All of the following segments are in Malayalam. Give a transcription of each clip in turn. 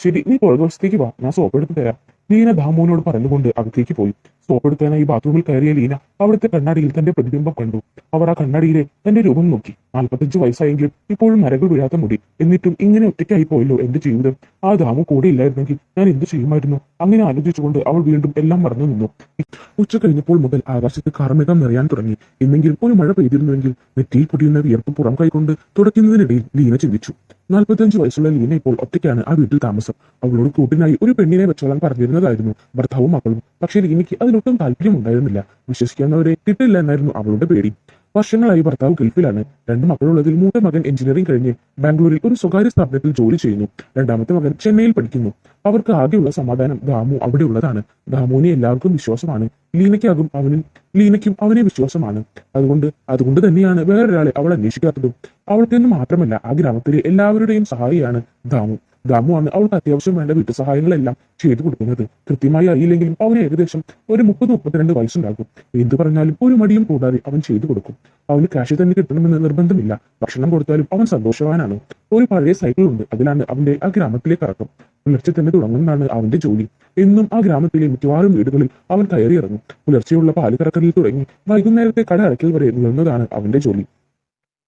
ശരി, നീ പുറകുവശത്തേക്ക് വാ, ഞാൻ സോപ്പ് എടുത്ത് തരാം. ലീന ദാമുവിനോട് പറഞ്ഞുകൊണ്ട് അകത്തേക്ക് പോയി. സോപ്പ് എടുക്കാനായി ബാത്റൂമിൽ കയറിയ ലീന അവിടുത്തെ കണ്ണാടിയിൽ തന്റെ പ്രതിബിംബം കണ്ടു. അവർ ആ കണ്ണാടിയിലെ തന്റെ രൂപം നോക്കി. 45 വയസ്സായെങ്കിലും ഇപ്പോഴും നരകൾ വീഴാത്ത മുടി. എന്നിട്ടും ഇങ്ങനെ ഒറ്റയ്ക്കായി പോയല്ലോ എന്റെ ജീവിതം. ആ ദാമു കൂടെ ഇല്ലായിരുന്നെങ്കിൽ ഞാൻ എന്ത് ചെയ്യുമായിരുന്നു? അങ്ങനെ ആലോചിച്ചുകൊണ്ട് അവൾ വീണ്ടും എല്ലാം മറന്നു നിന്നു. ഉച്ച കഴിഞ്ഞപ്പോൾ മുതൽ ആകാശത്ത് കാർമേഘം നിറയാൻ തുടങ്ങി. എന്നെങ്കിലും ഒരു മഴ പെയ്തിരുന്നുവെങ്കിൽ. നെറ്റിയിൽ പൊടിയുന്ന വിയർപ്പ് പുറം കൈകൊണ്ട് തുടയ്ക്കുന്നതിനിടയിൽ ലീന ചിന്തിച്ചു. 45 വയസ്സുള്ള ലീന ഇപ്പോൾ ഒറ്റയ്ക്കാണ് ആ വീട്ടിൽ താമസം. അവളോട് കൂട്ടിനായി ഒരു പെണ്ണിനെ വെച്ചോളാൻ പറഞ്ഞിരുന്നതായിരുന്നു ഭർത്താവും മക്കളും. പക്ഷേ ലീനയ്ക്ക് അതിനൊട്ടും താല്പര്യമുണ്ടായിരുന്നില്ല. വിശ്വസിക്കാവുന്നവരെ കിട്ടില്ല എന്നായിരുന്നു അവളുടെ പേടി. വർഷങ്ങളായി ഭർത്താവ് ഗൾഫിലാണ്. 2 മക്കളുള്ളതിൽ മൂത്ത മകൻ എഞ്ചിനീയറിംഗ് കഴിഞ്ഞ് ബാംഗ്ലൂരിൽ ഒരു സ്വകാര്യ സ്ഥാപനത്തിൽ ജോലി ചെയ്യുന്നു. രണ്ടാമത്തെ മകൻ ചെന്നൈയിൽ പഠിക്കുന്നു. അവർക്ക് ആകെയുള്ള സമാധാനം ദാമു അവിടെ ഉള്ളതാണ്. ദാമുവിനെ എല്ലാവർക്കും വിശ്വാസമാണ്. ലീനയ്ക്കും അവനെ വിശ്വാസമാണ്. അതുകൊണ്ട് തന്നെയാണ് വേറൊരാളെ അവൾ അന്വേഷിക്കാത്തതും. അവൾക്കെന്ന് മാത്രമല്ല, ആ ഗ്രാമത്തിലെ എല്ലാവരുടെയും സഹായിയാണ് ദാമു ആണ് അവൾക്ക് അത്യാവശ്യം വേണ്ട വീട്ടു സഹായങ്ങളെല്ലാം ചെയ്തു കൊടുക്കുന്നത്. കൃത്യമായി അറിയില്ലെങ്കിലും അവന് ഏകദേശം ഒരു 30-32 വയസ്സുണ്ടാകും. എന്തു പറഞ്ഞാലും ഒരു മടിയും കൂടാതെ അവൻ ചെയ്തു കൊടുക്കും. അവന് കാശ് തന്നെ കിട്ടണമെന്ന് നിർബന്ധമില്ല. ഭക്ഷണം കൊടുത്താലും അവൻ സന്തോഷവാനാണ്. ഒരു പഴയ സൈക്കിൾ ഉണ്ട്, അതിലാണ് അവന്റെ ആ ഗ്രാമത്തിലെ കറക്കം. പുലർച്ചെ തന്നെ തുടങ്ങുന്നതാണ് അവന്റെ ജോലി. എന്നും ആ ഗ്രാമത്തിലെ മിക്കവാറും വീടുകളിൽ അവൻ കയറി ഇറങ്ങും. പുലർച്ചെയുള്ള പാല് കറക്കലിൽ തുടങ്ങി വൈകുന്നേരത്തെ കട അടയ്ക്കൽ വരെ നീളുന്നതാണ് അവന്റെ ജോലി.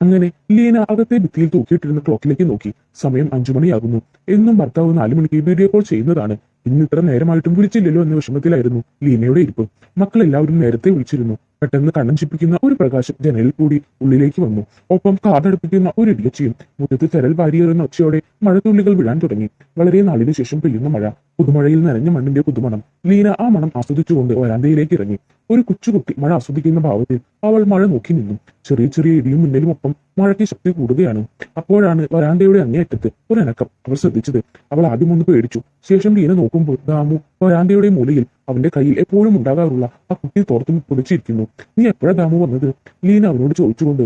അങ്ങനെ ലീന അകത്തെ ഭിത്തിയിൽ തൂക്കിയിട്ടിരുന്ന ക്ലോക്കിലേക്ക് നോക്കി. സമയം 5 മണിയാകുന്നു. എന്നും ഭർത്താവ് 4 മണിക്ക് വീഡിയോ കോൾ ചെയ്യുന്നതാണ്. ഇന്ന് ഇത്ര നേരമായിട്ടും വിളിച്ചില്ലല്ലോ എന്ന വിഷമത്തിലായിരുന്നു ലീനയുടെ ഇരിപ്പ്. മക്കളെല്ലാവരും നേരത്തെ വിളിച്ചിരുന്നു. പെട്ടെന്ന് കണ്ണഞ്ചിപ്പിക്കുന്ന ഒരു പ്രകാശം ജനലിൽ കൂടി ഉള്ളിലേക്ക് വന്നു. ഒപ്പം കാതടുപ്പിക്കുന്ന ഒരു ഇടിയച്ചിയും. മുറ്റത്ത് തെരൽ വാരിയേറുന്ന ഒച്ചയോടെ മഴത്തുള്ളികൾ വീഴാൻ തുടങ്ങി. വളരെ നാളിനു ശേഷം പെയ്യുന്ന മഴ. പുതുമഴയിൽ നനഞ്ഞ മണ്ണിന്റെ പുതുമണം. ലീന ആ മണം ആസ്വദിച്ചുകൊണ്ട് വരാന്തയിലേക്ക് ഇറങ്ങി. ഒരു കൊച്ചുകുട്ടി മഴ ആസ്വദിക്കുന്ന ഭാവത്തിൽ അവൾ മഴ നോക്കി നിന്നു. ചെറിയ ചെറിയ ഇടിയും മിന്നലും ഒപ്പം മഴയ്ക്ക് ശക്തി കൂടുകയാണ്. അപ്പോഴാണ് വരാന്തയുടെ അങ്ങേയറ്റത്ത് ഒരനക്കം അവൾ ശ്രദ്ധിച്ചത്. അവൾ ആദ്യം ഒന്ന് പേടിച്ചു. ശേഷം ലീന നോക്കുമ്പോൾ ദാമു വരാന്തയുടെ മൂലയിൽ അവന്റെ കയ്യിൽ എപ്പോഴും ഉണ്ടാകാറുള്ള ആ കുട്ടി തോർത്തും പൊടിച്ചിരിക്കുന്നു. നീ എപ്പോഴാ ദാമു വന്നത്? ലീന അവനോട് ചോദിച്ചുകൊണ്ട്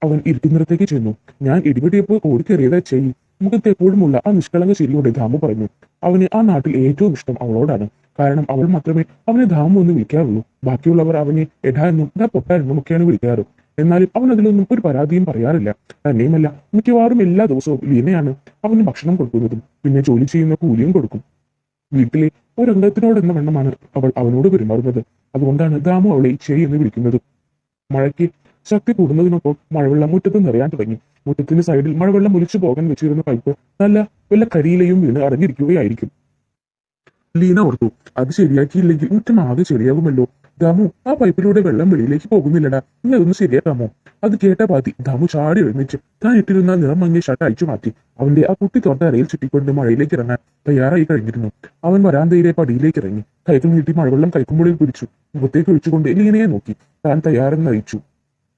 അവൻ ഇരിക്കുന്നിടത്തേക്ക് ചെന്നു. ഞാൻ ഇടിപെട്ടിയപ്പോൾ ഓടിക്കേറിയതാ ചെയ്യി. മുഖത്ത് എപ്പോഴുമുള്ള ആ നിഷ്കളങ്ക ചിരിയോടെ ദാമു പറഞ്ഞു. അവന് ആ നാട്ടിൽ ഏറ്റവും ഇഷ്ടം അവളോടാണ്. കാരണം അവൾ മാത്രമേ അവനെ ദാമു എന്ന് വിളിക്കാറുള്ളൂ. ബാക്കിയുള്ളവർ അവനെ എടാ എന്നും ദാ പൊട്ട എന്നും ഒക്കെയാണ് വിളിക്കാറ്. എന്നാലും അവൻ അതിലൊന്നും ഒരു പരാതിയും പറയാറില്ല. തന്നെയുമല്ല, മിക്കവാറും എല്ലാ ദിവസവും ലീനയാണ് അവന് ഭക്ഷണം കൊടുക്കുന്നതും പിന്നെ ജോലി ചെയ്യുന്ന കൂലിയും കൊടുക്കും. വീട്ടിലെ ഒരംഗത്തിനോടെന്ന വണ്ണമാണ് അവൾ അവനോട് പെരുമാറുന്നത്. അതുകൊണ്ടാണ് ദാമു അവളെ ഇച്ചേരി എന്ന് വിളിക്കുന്നത്. മഴയ്ക്ക് ശക്തി കൂടുന്നതിനൊപ്പം മഴവെള്ളം മുറ്റത്ത് നിറയാൻ തുടങ്ങി. മുറ്റത്തിന്റെ സൈഡിൽ മഴവെള്ളം ഒലിച്ചു പോകാൻ വെച്ചിരുന്ന പൈപ്പ് വല്ല കരിയിലെയും വീണ് അടഞ്ഞിരിക്കുകയായിരിക്കും. ലീന ഓർത്തു, അത് ശരിയാക്കിയില്ലെങ്കിൽ മുറ്റം ആകെ ശരിയാകുമല്ലോ. ദാമു, ആ പൈപ്പിലൂടെ വെള്ളം വെളിയിലേക്ക് പോകുന്നില്ലടാ, നീ അതൊന്ന് ശരിയാക്കാമോ? അത് കേട്ട പാതി ദാമു ചാടി എഴുന്നേറ്റ് താൻ ഇട്ടിരുന്ന നിറം മങ്ങിയ ഷർട്ട് അഴിച്ചു മാറ്റി. അവന്റെ ആ കുട്ടി തോർത്ത അരയിൽ ചുറ്റിക്കൊണ്ട് മഴയിലേക്ക് ഇറങ്ങാൻ തയ്യാറായി കഴിഞ്ഞിരുന്നു. അവൻ വരാന്തയിലെ പടിയിലേക്ക് ഇറങ്ങി. കൈകൾ നീട്ടി മഴവെള്ളം കൈക്കുമ്പിളിൽ പിടിച്ചു. മുഖത്തേക്ക് ഒഴിച്ചുകൊണ്ട് ലീനയെ നോക്കി. താൻ തയ്യാറെന്ന് അറിയിച്ചു.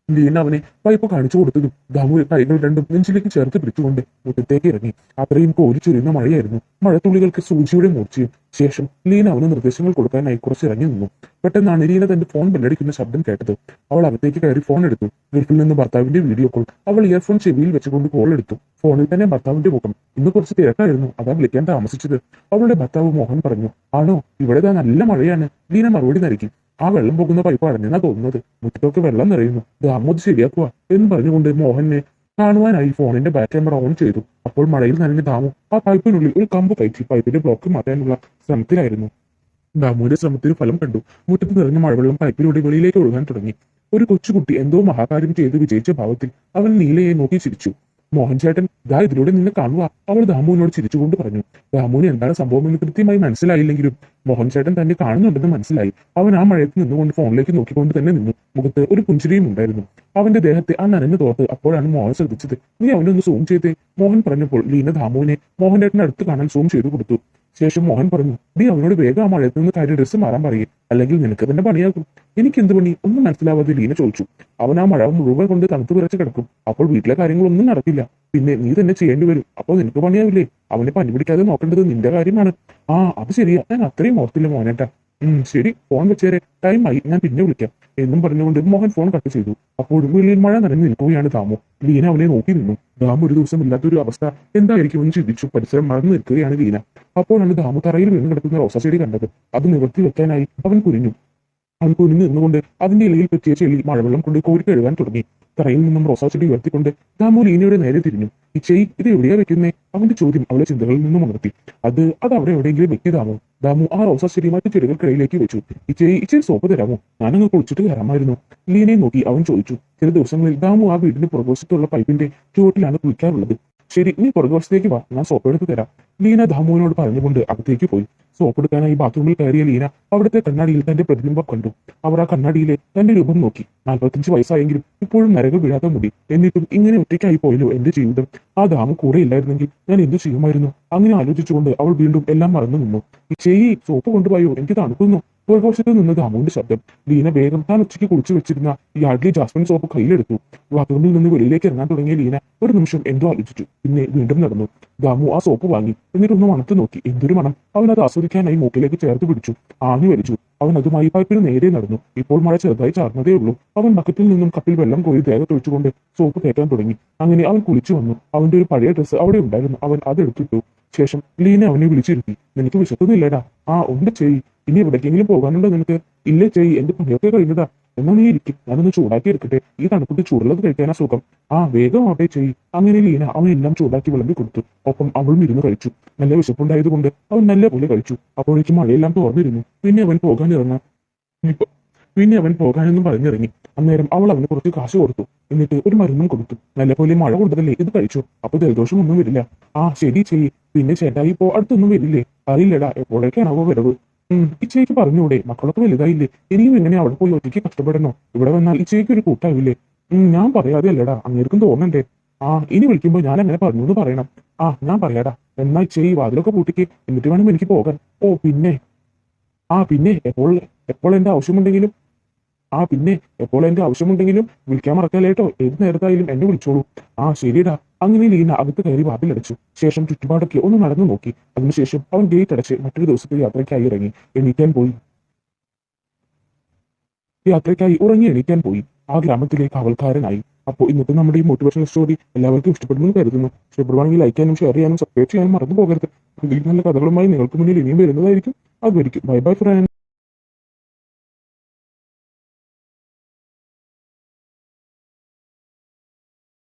ലീന അവനെ പൈപ്പ് കാണിച്ചു കൊടുത്തതും ദാമു കൈകൾ രണ്ടും നെഞ്ചിലേക്ക് ചേർത്ത് പിടിച്ചുകൊണ്ട് മുറ്റത്തേക്ക് ഇറങ്ങി. അത്രയും കോരിച്ചൊരിയുന്ന മഴയായിരുന്നു. മഴത്തുള്ളികൾക്ക് സൂചിയുടെ മൂർച്ചയും. ശേഷം ലീന അവന് നിർദ്ദേശങ്ങൾ കൊടുക്കാനായി കുറച്ച് ഇറങ്ങി നിന്നു. പെട്ടെന്നാണ് ലീന തന്റെ ഫോൺ ബെല്ലടിക്കുന്ന ശബ്ദം കേട്ടത്. അവൾ അകത്തേക്ക് കയറി ഫോൺ എടുത്തു. ഗൾഫിൽ നിന്ന് ഭർത്താവിന്റെ വീഡിയോ കോൾ. അവൾ ഇയർഫോൺ ചെവിയിൽ വെച്ചുകൊണ്ട് കോൾ എടുത്തു. ഫോണിൽ തന്നെ ഭർത്താവിന്റെ മുഖം. ഇന്ന് കുറച്ച് തിരക്കായിരുന്നു, അതാ വിളിക്കാൻ താമസിച്ചത്. അവളുടെ ഭർത്താവ് മോഹൻ പറഞ്ഞു. ആണോ, ഇവിടെ നല്ല മഴയാണ്. ലീന മറുപടി നൽകി. ആ വെള്ളം പോകുന്ന പൈപ്പ് അടഞ്ഞെന്നാ തോന്നുന്നത്. മുറ്റത്തൊക്കെ വെള്ളം നിറയുന്നു. ദാമു അത് ശരിയാക്കുക എന്ന് പറഞ്ഞുകൊണ്ട് മോഹനെ കാണുവാനായി ഫോണിന്റെ ബാക്ക് ക്യാമറ ഓൺ ചെയ്തു. അപ്പോൾ മഴയിൽ നനഞ്ഞ ദാമു ആ പൈപ്പിനുള്ളിൽ ഒരു കമ്പ് കയറ്റി പൈപ്പിന്റെ ബ്ലോക്ക് മാറ്റാനുള്ള ശ്രമത്തിലായിരുന്നു. ദാമുവിന്റെ ശ്രമത്തിന് ഫലം കണ്ടു. മുറ്റത്ത് നിറഞ്ഞ മഴവെള്ളം പൈപ്പിലൂടെ വെളിയിലേക്ക് ഒഴുകാൻ തുടങ്ങി. ഒരു കൊച്ചുകുട്ടി എന്തോ മഹാകാര്യം ചെയ്ത് വിജയിച്ച ഭാവത്തിൽ അവൻ നീലയെ നോക്കി ചിരിച്ചു. മോഹൻ ചേട്ടൻ ദാ ഇതിലൂടെ നിന്നെ കാണുക, അവൾ ദാമുവിനോട് ചിരിച്ചുകൊണ്ട് പറഞ്ഞു. ദാമുവിന് എന്താണ് സംഭവമെന്ന് കൃത്യമായി മനസ്സിലായില്ലെങ്കിലും മോഹൻ ചേട്ടൻ തന്നെ കാണുന്നുണ്ടെന്ന് മനസ്സിലായി. അവൻ ആ മഴയത്ത് നിന്നുകൊണ്ട് ഫോണിലേക്ക് നോക്കിക്കൊണ്ട് തന്നെ നിന്നു. മുഖത്ത് ഒരു പുഞ്ചിരിയും ഉണ്ടായിരുന്നു. അവന്റെ ദേഹത്തെ ആ നനഞ്ഞ തോർത്ത് അപ്പോഴാണ് മോഹൻ ശ്രദ്ധിച്ചത്. നീ അവനൊന്ന് സൂം ചെയ്തേ, മോഹൻ പറഞ്ഞപ്പോൾ ലീന ദാമുവിനെ മോഹൻ ചേട്ടൻ അടുത്ത് കാണാൻ സൂം ചെയ്തു കൊടുത്തു. ശേഷം മോഹൻ പറഞ്ഞു, നീ അവനോട് വേഗം ആ മഴയത്ത് നിന്ന് കാര്യം ഡ്രസ്സ് മാറാൻ പറയേ, അല്ലെങ്കിൽ നിനക്ക് തന്നെ പണിയാകും. എനിക്ക് എന്ത് പണി? ഒന്നും മനസ്സിലാവാതെ ലീന ചോദിച്ചു. അവൻ ആ മഴ മുഴുവൻ കൊണ്ട് തണുത്ത് വിറച്ച് കിടക്കും. അപ്പോൾ വീട്ടിലെ കാര്യങ്ങളൊന്നും നടക്കില്ല. പിന്നെ നീ തന്നെ ചെയ്യേണ്ടി വരും. അപ്പോൾ നിനക്ക് പണിയാവില്ലേ? അവനെ പനി പിടിക്കാതെ നോക്കേണ്ടത് നിന്റെ കാര്യമാണ്. ആ അത് ശരിയാ, ഞാൻ അത്രയും ഓർത്തില്ല മോനേട്ടാ. ശരി, ഫോൺ വെച്ചേരെ, ടൈം ആയി, ഞാൻ പിന്നെ വിളിക്കാം എന്നും പറഞ്ഞുകൊണ്ട് മോഹൻ ഫോൺ കട്ട് ചെയ്തു. അപ്പോഴും വെളിയിൽ മഴ നനഞ്ഞു നിൽക്കുകയാണ് ദാമു. ലീന അവനെ നോക്കി നിന്നു. ദാമു ഒരു ദിവസം ഇല്ലാത്തൊരു അവസ്ഥ എന്തായിരിക്കുമെന്ന് ചിന്തിച്ചു. പരിസരം മറന്നു നിൽക്കുകയാണ് ലീന. അപ്പോഴാണ് ദാമു തറയിൽ വീണ് കിടക്കുന്ന റോസാ ചെടി കണ്ടത്. അത് നിവർത്തി വെക്കാനായി അവൻ കുനിഞ്ഞു. അവൻ കുനിഞ്ഞു നിന്നുകൊണ്ട് അതിന്റെ ഇലയിൽ പറ്റിയ ചെളി മഴവെള്ളം കൊണ്ട് കോരി കഴുകാൻ തുടങ്ങി. തറയിൽ നിന്നും റോസാ ചെടി ഉയർത്തിക്കൊണ്ട് ദാമു ലീനയുടെ നേരെ തിരിഞ്ഞു. ഇച്ചയി ഇത് എവിടെയാ വെക്കുന്നേ? അവന്റെ ചോദ്യം അവളെ ചിന്തകളിൽ നിന്നും ഉണർത്തി. അത് അവിടെ എവിടെയെങ്കിലും വെക്കിയതാമോ? ദാമു ആ റോസാ ചെടി മറ്റു ചെടികൾക്കിടയിലേക്ക് വെച്ചു. ഇച്ചയി സോപ്പ് തരാമോ? ഞാനങ്ങ് കുളിച്ചിട്ട് കയറാമായിരുന്നു. ലീനയെ നോക്കി അവൻ ചോദിച്ചു. ചില ദിവസങ്ങളിൽ ദാമു ആ വീടിന്റെ പുറകുവശത്തുള്ള പൈപ്പിന്റെ ചുവട്ടിലാണ് കുളിക്കാറുള്ളത്. ശരി, നീ പുറകുവശത്തേക്ക് വാ, ഞാൻ സോപ്പ് എടുത്ത് തരാം. ലീന ദാമുവിനോട് പറഞ്ഞുകൊണ്ട് അകത്തേക്ക് പോയി. സോപ്പ് എടുക്കാനായി ബാത്റൂമിൽ കയറിയ ലീന അവിടുത്തെ കണ്ണാടിയിൽ തന്റെ പ്രതിബിംബം കണ്ടു. അവർ ആ കണ്ണാടിയിലെ തന്റെ രൂപം നോക്കി. 45 വയസ്സായെങ്കിലും ഇപ്പോഴും നരകൾ വീഴാത്ത മുടി. എന്നിട്ടും ഇങ്ങനെ ഒറ്റയ്ക്കായി പോയല്ലോ എന്റെ ജീവിതം. ആ ദാമു കൂടെ ഇല്ലായിരുന്നെങ്കിൽ ഞാൻ എന്തു ചെയ്യുമായിരുന്നു? അങ്ങനെ ആലോചിച്ചുകൊണ്ട് അവൾ വീണ്ടും എല്ലാം മറന്നു നിന്നു. ഇച്ചേയി, സോപ്പ് കൊണ്ടുപോയോ, എനിക്ക് തണുക്കുന്നു. പുറകോശത്ത് നിന്ന് ദാമുവിന്റെ ശബ്ദം. ലീന വേഗം താൻ ഉച്ചയ്ക്ക് കുളിച്ചു വെച്ചിരുന്ന യാർഡ്ലി ജാസ്മിൻ സോപ്പ് കയ്യിലെടുത്തു. ബാത്റൂമിൽ നിന്ന് വെളിയിലേക്ക് ഇറങ്ങാൻ തുടങ്ങിയ ലീന ഒരു നിമിഷം എന്തോ ആലോചിച്ചു. പിന്നെ വീണ്ടും നടന്നു. ദാമു ആ സോപ്പ് വാങ്ങി. എന്നിട്ടൊന്ന് മണത്ത് നോക്കി. എന്തൊരു മണം! അവൻ അത് ആസ്വദിക്കാനായി മൂക്കിലേക്ക് ചേർത്ത് പിടിച്ചു. ആഞ്ഞു വലിച്ചു. അവൻ അതുമായി പൈപ്പിന് നേരെ നടന്നു. ഇപ്പോൾ മഴ ചെറുതായി ചാർന്നതേ ഉള്ളൂ. അവൻ ബക്കറ്റിൽ നിന്നും കപ്പിൽ വെള്ളം കോരി ദേഹത്തൊഴിച്ചുകൊണ്ട് സോപ്പ് തേക്കാൻ തുടങ്ങി. അങ്ങനെ അവൻ കുളിച്ചു വന്നു. അവന്റെ ഒരു പഴയ ഡ്രസ്സ് അവിടെ ഉണ്ടായിരുന്നു. അവൻ അതെടുത്തിട്ടു. ശേഷം ലീന അവനെ വിളിച്ചിരുത്തി. നിനക്ക് വിശക്കുന്നില്ലേടാ? ആ ഉണ്ട് ചെയ്. ഇനി എവിടേക്കെങ്കിലും പോകാനുണ്ടോ നിനക്ക്? ഇല്ലേ ചെയ്, എന്റെ പണിയൊക്കെ കഴിഞ്ഞതാ. എന്നാ നീ ഇരിക്കും, ഞാനൊന്ന് ചൂടാക്കി എടുക്കട്ടെ. ഈ തണുപ്പത്ത് ചൂടുള്ളത് കഴിക്കാനാ സുഖം. ആ വേഗം ആവട്ടെ ചെയ്. അങ്ങനെ ലീന അവനെല്ലാം ചൂടാക്കി വിളമ്പി കൊടുത്തു. ഒപ്പം അവളും ഇരുന്ന് കഴിച്ചു. നല്ല വിശപ്പുണ്ടായതുകൊണ്ട് അവൻ നല്ല പോലെ കഴിച്ചു. അപ്പോഴേക്കും മഴയെല്ലാം തോർന്നിരുന്നു. പിന്നെ അവൻ പോകാനെന്നും പറഞ്ഞിറങ്ങി. അന്നേരം അവൾ അവന് കുറച്ച് കാശ് കൊടുത്തു. എന്നിട്ട് ഒരു മരുന്നും കൊടുത്തു. നല്ലപോലെ മഴ കൊണ്ടതല്ലേ, ഇത് കഴിച്ചു. അപ്പൊ ജലദോഷമൊന്നും വരില്ല. ആ ശരി ചെയ്യ്. പിന്നെ ചേട്ടായി ഇപ്പോ അടുത്തൊന്നും വരില്ലേ? അറിയില്ലടാ, എപ്പോഴേക്കാണാവോ വരവ്? ഇച്ചയ്ക്ക് പറഞ്ഞൂടെ? മക്കളൊക്കെ വലുതായില്ലേ? ഇനിയും എങ്ങനെ അവിടെ പോയി ഒറ്റയ്ക്ക് കഷ്ടപ്പെടണോ? ഇവിടെ വന്നാൽ ഇച്ചയ്ക്ക് ഒരു കൂട്ടാവില്ലേ? ഞാൻ പറയാതെ അല്ലടാ, അങ്ങേർക്കും തോന്നണ്ടേ? ആ ഇനി വിളിക്കുമ്പോ ഞാൻ അങ്ങനെ പറഞ്ഞു എന്ന് പറയണം. ആ ഞാൻ പറയാടാ. എന്നാ ഇച്ചയി വാതിലൊക്കെ പൂട്ടിക്ക്, എന്നിട്ട് വേണം എനിക്ക് പോകാൻ. പിന്നെ എപ്പോൾ എന്റെ ആവശ്യമുണ്ടെങ്കിലും വിളിക്കാൻ മറക്കല്ലേട്ടോ. ഏത് നേരത്തായാലും എന്നെ വിളിച്ചോളൂ. ആ ശരിടാ. അങ്ങനെ ലീന അകത്ത് കയറി വാതിലടച്ചു. ശേഷം ചുറ്റുപാടൊക്കെ ഒന്ന് നടന്നു നോക്കി. അതിനുശേഷം അവൻ ഗേറ്റ് അടച്ച് മറ്റൊരു ദിവസത്തെ യാത്രയ്ക്കായി ഉറങ്ങി എണീക്കാൻ പോയി. ആ ഗ്രാമത്തിലെ കാവൽക്കാരനായി. അപ്പോൾ ഇന്നത്തെ നമ്മുടെ ഈ മോട്ടിവേഷണൽ സ്റ്റോറി എല്ലാവർക്കും ഇഷ്ടപ്പെടുമെന്ന് കരുതുന്നു. ഇഷ്ടപ്പെടുവാണെങ്കിൽ ലൈക്ക് ചെയ്യാനും ഷെയർ ചെയ്യാനും സബ്സ്ക്രൈബ് ചെയ്യാനും മറന്നു പോകരുത്. ഇതിൽ നല്ല കഥകളുമായി നിങ്ങൾക്ക് മുന്നിൽ ഇനിയും വരുന്നതായിരിക്കും. അതുവരെയ്ക്കും ബൈ ബൈ ഫ്രണ്ട്സ്.